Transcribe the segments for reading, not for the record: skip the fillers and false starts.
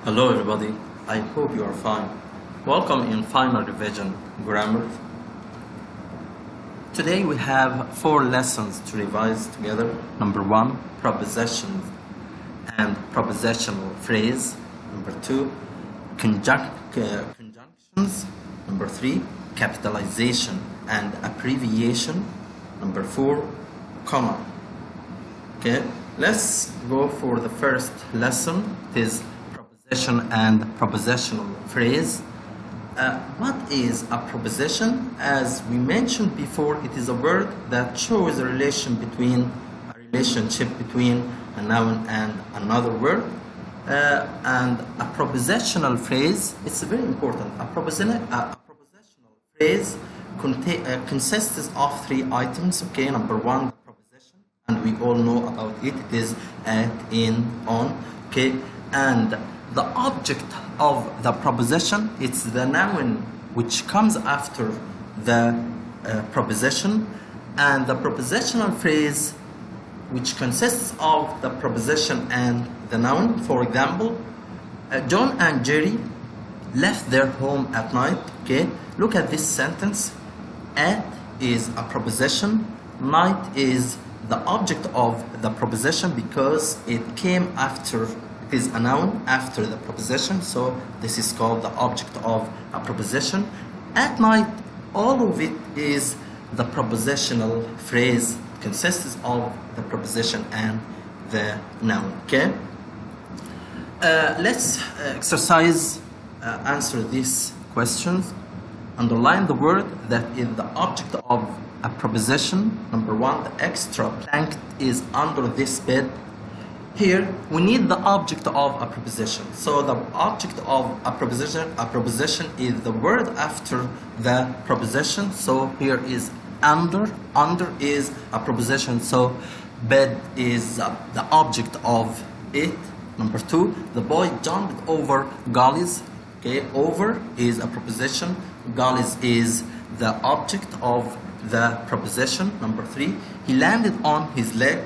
Hello everybody, I hope you are fine. Welcome in final revision grammar. Today we have 4 lessons to revise together. Number 1, prepositions and prepositional phrase. Number 2, conjunctions. Number 3, capitalization and abbreviation. Number 4, comma. Okay, let's go for the first lesson. It is preposition and prepositional phrase. What is a preposition? As we mentioned before, it is a word that shows a relationship between a noun and another word. And a prepositional phrase, it's very important. A prepositional phrase consists of 3 items. Okay, number 1, the preposition, and we all know about it. It is at, in, on. Okay, and the object of the preposition, it's the noun which comes after the preposition, and the prepositional phrase which consists of the preposition and the noun. For example, John and Jerry left their home at night. Okay, look at this sentence. At is a preposition, night is the object of the preposition because it came after. Is a noun after the preposition, so this is called the object of a preposition. At night, all of it is the prepositional phrase, consists of the preposition and the noun. Okay, let's answer these questions. Underline the word that is the object of a preposition. Number 1, the extra blank is under this bed. Here we need the object of a preposition. So the object of a preposition is the word after the preposition. So here is under. Under is a preposition. So bed is the object of it. Number 2, the boy jumped over gullies. Okay, over is a preposition. Gullies is the object of the preposition. Number 3, he landed on his leg.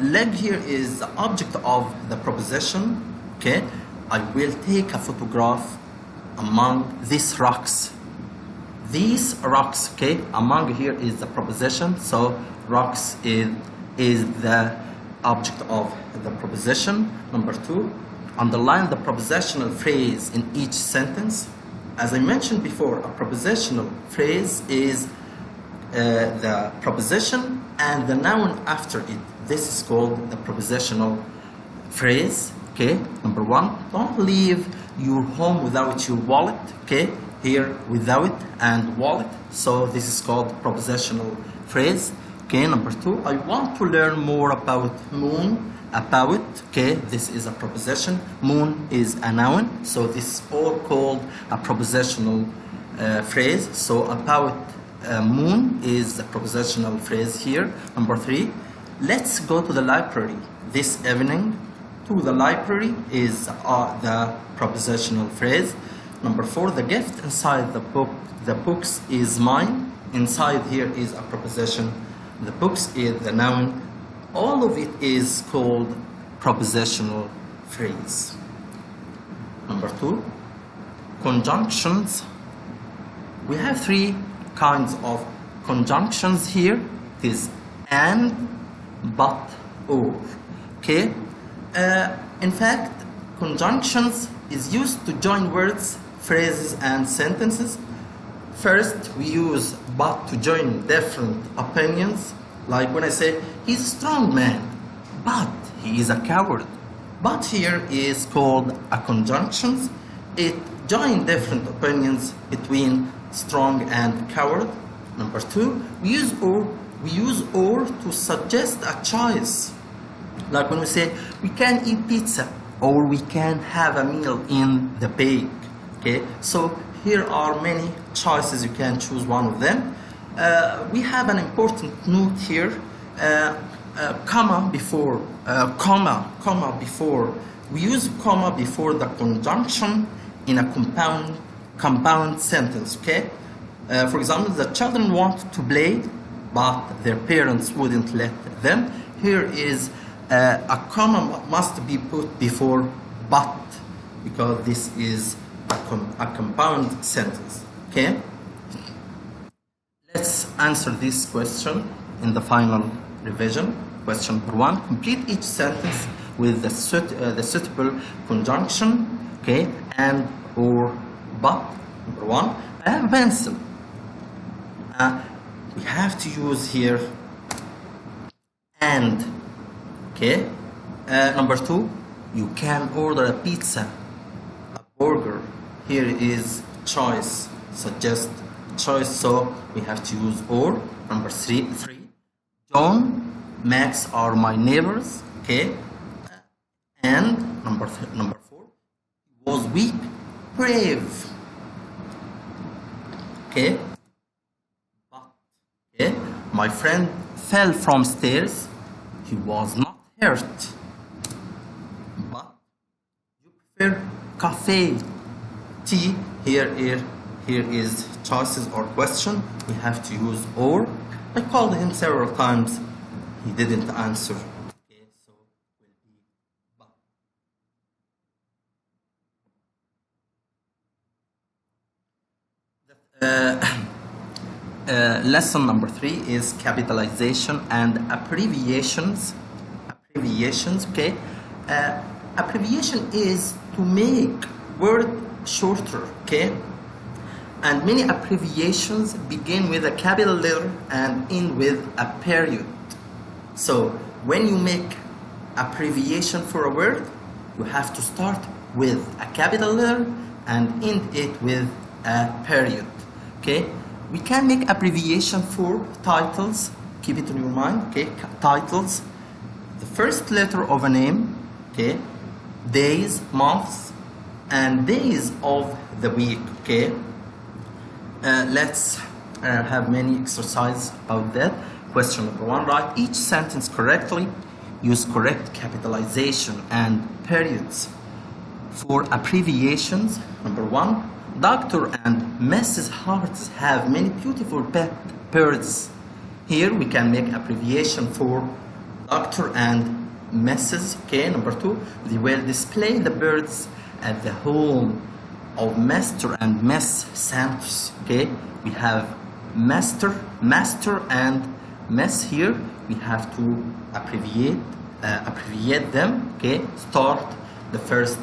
Leg here is the object of the preposition. Okay, I will take a photograph among these rocks. These rocks. Okay, among here is the preposition, so rocks is the object of the preposition. Number 2, underline the prepositional phrase in each sentence. As I mentioned before, a prepositional phrase is the preposition and the noun after it. This is called the prepositional phrase. Okay, number 1, don't leave your home without your wallet. Okay, here without and wallet, so this is called prepositional phrase. Okay, number 2, I want to learn more about moon. About, okay, this is a preposition. Moon is a noun, so this is all called a prepositional phrase. So about moon is the prepositional phrase here. Number 3, let's go to the library this evening. To the library is the prepositional phrase. Number 4, the gift inside the book. The books is mine. Inside here is a preposition. The books is the noun. All of it is called prepositional phrase. Number 2, conjunctions. We have 3 kinds of conjunctions here. It is and, but, or. Okay, in fact, conjunctions is used to join words, phrases and sentences. First, we use but to join different opinions, like when I say he's a strong man but he is a coward. But here is called a conjunction. It joins different opinions between strong and coward. Number 2, we use or to suggest a choice, like when we say we can eat pizza or we can have a meal in the bake. Okay, so here are many choices, you can choose one of them. We have an important note here, comma before. We use comma before the conjunction in a compound sentence. Okay, for example, the children want to play but their parents wouldn't let them. Here is a comma must be put before but. because this is a compound sentence. Okay? Let's answer this question in the final revision. Question number 1. Complete each sentence with the suitable conjunction, okay, and or but. Number 1. I have a pencil. We have to use here and. Okay. Number 2. You can order a pizza, a burger. Here is choice. Suggest choice, so we have to use or. Number 3. John, Max are my neighbors. Okay. And number 4. He was weak, brave. Okay. Okay. My friend fell from stairs. He was not hurt. But you prefer cafe, tea. Here is choices or question. We have to use or. I called him several times. He didn't answer. Okay, so will be but. Lesson number 3 is capitalization and abbreviations. Okay. Abbreviation is to make word shorter. Okay. And many abbreviations begin with a capital letter and end with a period. So when you make abbreviation for a word, you have to start with a capital letter and end it with a period. Okay? We can make abbreviation for titles. Keep it in your mind. Okay? Titles. The first letter of a name. Okay? Days, months, and days of the week. Okay? Let's have many exercises about that. Question number 1, write each sentence correctly. Use correct capitalization and periods. For abbreviations, number 1, Dr. and Mrs. Hart have many beautiful pet birds. Here we can make abbreviation for Dr. and Mrs. Okay, number 2, they will display the birds at the home of Master and Miss Santos. Okay, we have master and Miss. Here we have to abbreviate them. Okay, start the first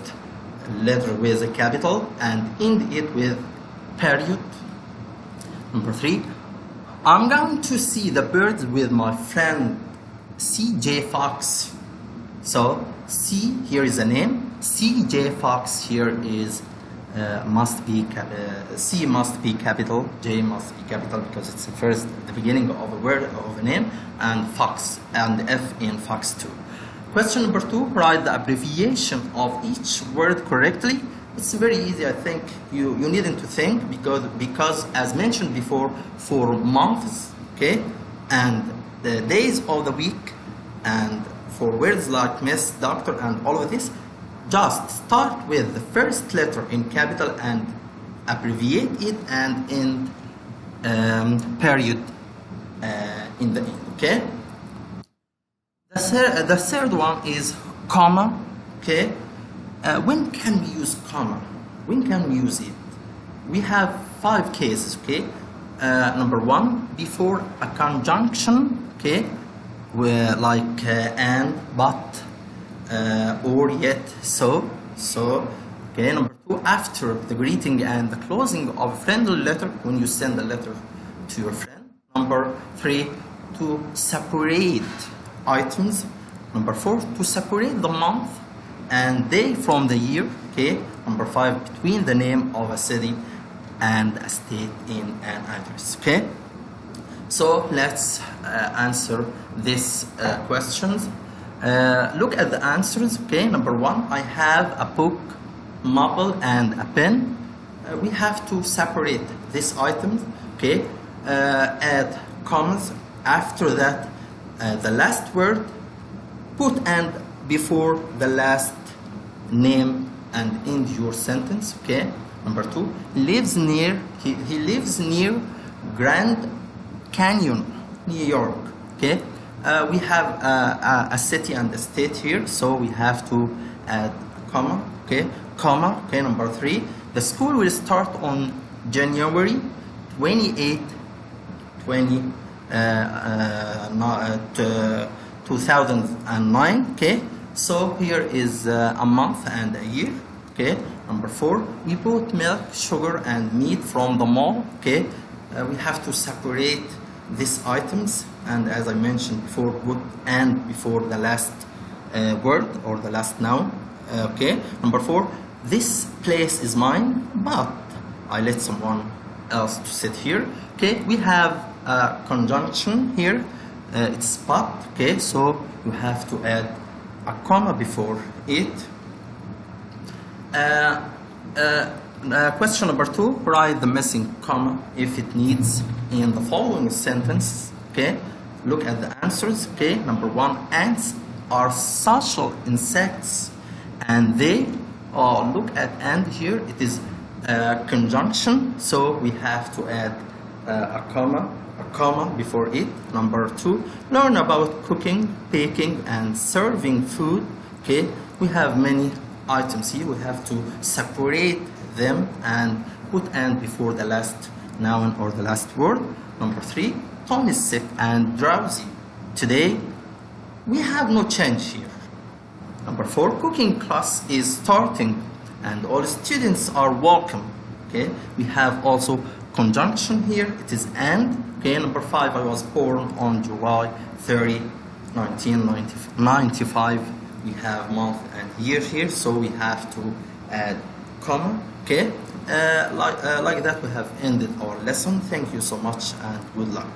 letter with a capital and end it with period. Number 3, I'm going to see the birds with my friend C.J. Fox. So C here is a name. C.J. Fox here is must be C must be capital, J must be capital because it's the beginning of a word of a name, and Fox and F in Fox too. Question number 2, write the abbreviation of each word correctly. It's very easy. I think you needn't to think because as mentioned before, for months, okay, and the days of the week, and for words like Miss, Doctor, and all of this, just start with the first letter in capital and abbreviate it and end period in the end. Okay. The third one is comma. Okay. When can we use comma? When can we use it? We have 5 cases. Okay. Number 1, before a conjunction. Okay. Where like and, but, or, yet, so. Okay. Number 2, after the greeting and the closing of a friendly letter, when you send a letter to your friend. Number 3, to separate items. Number 4, to separate the month and day from the year. Okay. Number 5, between the name of a city and a state in an address. Okay. So let's answer these questions. Look at the answers. Okay. Number 1, I have a book, novel, and a pen. We have to separate these items. Okay. Add commas. After that, the last word, put and before the last name and end your sentence. Okay. Number 2, lives near. He lives near Grand Canyon, New York. Okay. We have a city and a state here, so we have to add a comma. okay, comma, okay, number 3. The school will start on January 28, 2009, okay. So here is a month and a year, okay. Number 4, we bought milk, sugar, and meat from the mall, okay. We have to separate these items, and as I mentioned before, put and before the last word or the last noun, okay. Number 4, this place is mine, but I let someone else to sit here, okay. We have a conjunction here, it's but, okay, so you have to add a comma before it. Question number 2, write the missing comma if it needs in the following sentence, okay. Look at the answers, okay. Number 1, ants are social insects, and they, look at and here, it is a conjunction, so we have to add a comma before it. Number 2, learn about cooking, baking, and serving food, okay. We have many items here, we have to separate them and put and before the last noun or the last word. Number 3, Tom is sick and drowsy today. We have no change here. Number 4, cooking class is starting and all students are welcome, okay. We have also conjunction here, it is and, okay. Number 5, I was born on July 30, 1995. We have month and year here, so we have to add comma, okay. Like that we have ended our lesson. Thank you so much and good luck.